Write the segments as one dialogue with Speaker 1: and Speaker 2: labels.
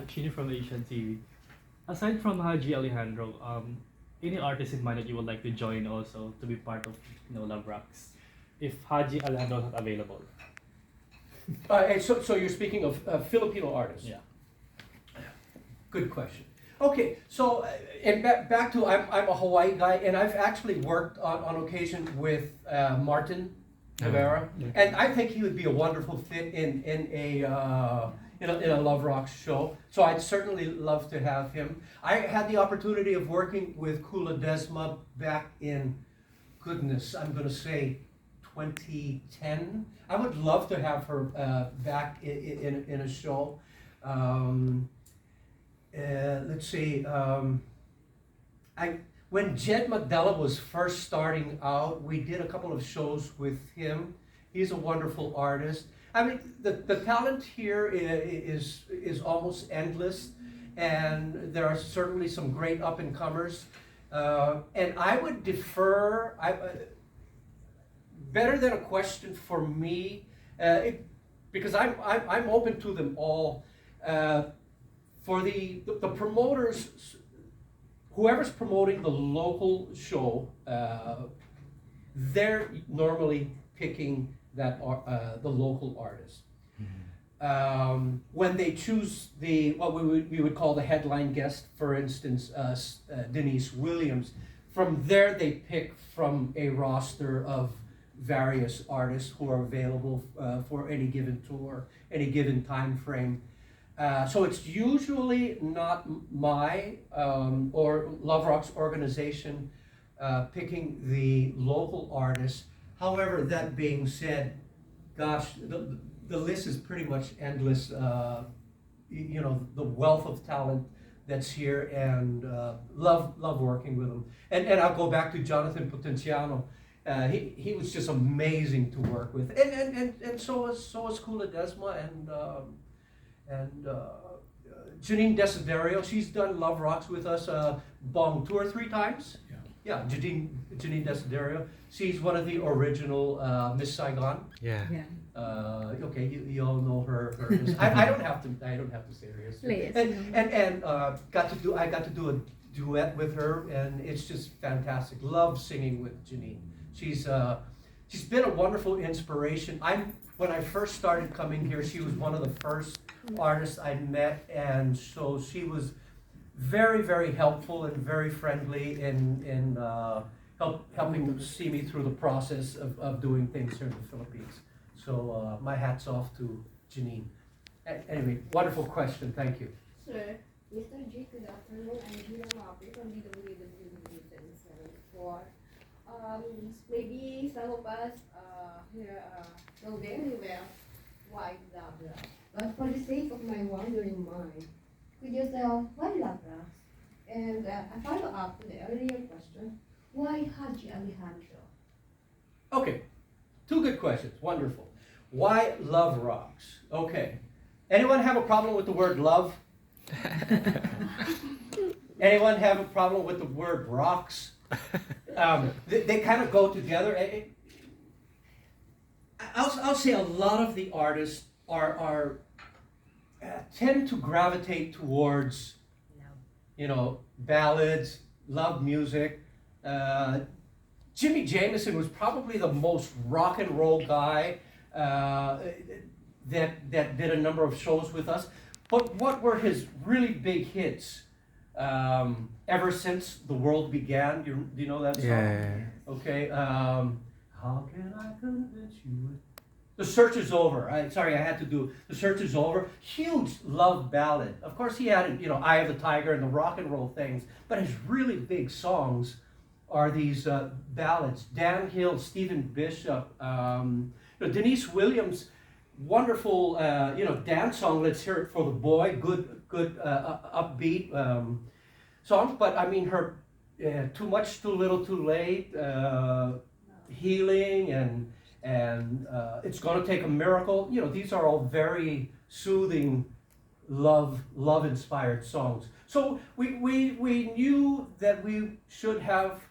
Speaker 1: Chino from Asian TV. Aside from Haji Alejandro, any artist in mind that you would like to join also to be part of Love Rocks, if Haji Alejandro is not available?
Speaker 2: And so you're speaking of Filipino artists.
Speaker 1: Yeah.
Speaker 2: Good question. Okay, so and back to I'm a Hawaii guy, and I've actually worked on occasion with Martin Rivera,
Speaker 1: Yeah.
Speaker 2: and I think he would be a wonderful fit in a Love Rocks show. So I'd certainly love to have him. I had the opportunity of working with Kula Desma back in, goodness, I'm going to say 2010. I would love to have her back in a show. Let's see. When Jed Magdala was first starting out, we did a couple of shows with him. He's a wonderful artist. I mean, the talent here is almost endless, and there are certainly some great up and comers. And I would defer. Better than a question for me, because I'm open to them all. For the promoters, whoever's promoting the local show, they're normally picking the local artist. When they choose what we would call the headline guest, for instance, Denise Williams, from there they pick from a roster of various artists who are available for any given tour, any given time frame. So it's usually not my or Love Rock's organization picking the local artists. However, that being said, gosh, the list is pretty much endless. The wealth of talent that's here, and love working with them. And I'll go back to Jonathan Potenciano. He was just amazing to work with, and so was Kula Desma and Janine Desiderio. She's done Love Rocks with us, Bong 2 or 3 times. Yeah, Janine Desiderio. She's one of the original Miss Saigon.
Speaker 3: Yeah.
Speaker 2: Okay, you all know her. I don't have to say her history. And I got to do a duet with her, and it's just fantastic. Love singing with Janine. She's been a wonderful inspiration. When I first started coming here, she was one of the first artists I met, and so she was very, very helpful and very friendly in helping see me through the process of doing things here in the Philippines. So my hat's off to Janine. Anyway, wonderful question. Thank you.
Speaker 4: Sir, Mr. G, good afternoon. I'm Gina Mapi from DWW774. Maybe some of us here know very well why Love Rocks. But for the sake of my wandering mind, could you tell why Love Rocks? And a follow up to the earlier question, why Haji Alejandro?
Speaker 2: Okay, 2 good questions. Wonderful. Why Love Rocks? Okay. Anyone have a problem with the word love? Anyone have a problem with the word rocks? They kind of go together. I'll say a lot of the artists tend to gravitate towards, ballads, love music. Jimmy Jamison was probably the most rock and roll guy that did a number of shows with us. But what were his really big hits? Ever Since the World Began. Do you know that song?
Speaker 3: Yeah.
Speaker 2: Okay. How can I convince you? The Search Is Over. I had to do The Search Is Over. Huge love ballad. Of course, he had, Eye of the Tiger and the rock and roll things. But his really big songs are these ballads. Dan Hill, Stephen Bishop, Denise Williams, wonderful, dance song. Let's Hear It for the Boy. Good, upbeat songs. But I mean, her Too Much, Too Little, Too Late, Healing, and It's Gonna Take a Miracle. These are all very soothing, love-inspired songs. So we knew that we should have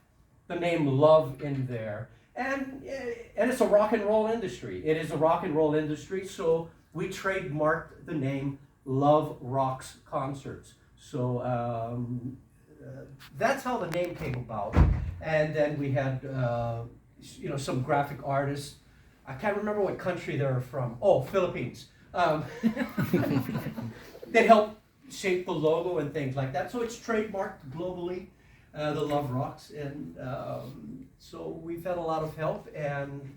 Speaker 2: the name Love in there. And it's a rock and roll industry. It is a rock and roll industry, so we trademarked the name Love Rocks concerts. So that's how the name came about. And then we had some graphic artists. I can't remember what country they're from. Oh, Philippines. They helped shape the logo and things like that. So it's trademarked globally, the Love Rocks. And so we've had a lot of help, and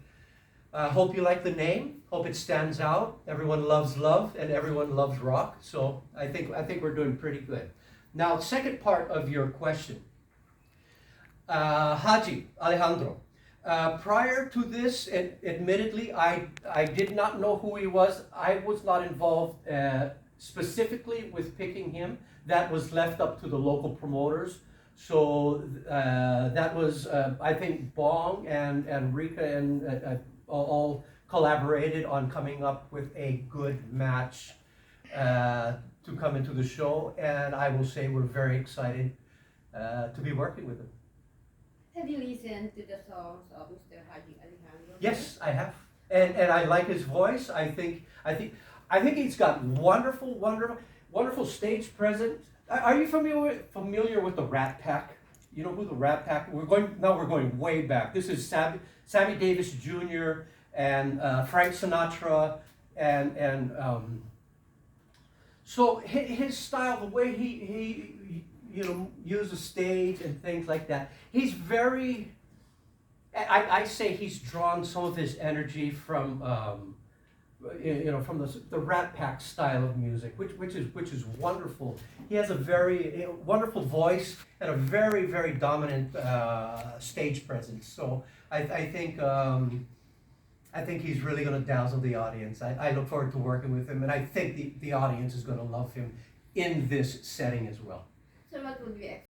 Speaker 2: hope you like the name. Hope it stands out. Everyone loves love and everyone loves rock. So I think we're doing pretty good. Now, second part of your question. Haji Alejandro. Prior to this, admittedly, I did not know who he was. I was not involved specifically with picking him. That was left up to the local promoters. So that was, I think, Bong and Rika and all collaborated on coming up with a good match to come into the show. And I will say we're very excited to be working with him.
Speaker 4: Have you listened to the songs of Mr. Haji Alejandro?
Speaker 2: Yes, I have, and I like his voice. I think he's got wonderful stage presence. Are you familiar with the Rat Pack? You know who the Rat Pack? We're going way back. This is Sammy Davis Jr. and Frank Sinatra and so his style, the way he use the stage and things like that. He's very, I say he's drawn some of his energy from, from the Rat Pack style of music, which is wonderful. He has a very wonderful voice and a very, very dominant stage presence. So I think he's really going to dazzle the audience. I look forward to working with him, and I think the audience is going to love him in this setting as well.
Speaker 4: So what would we expect?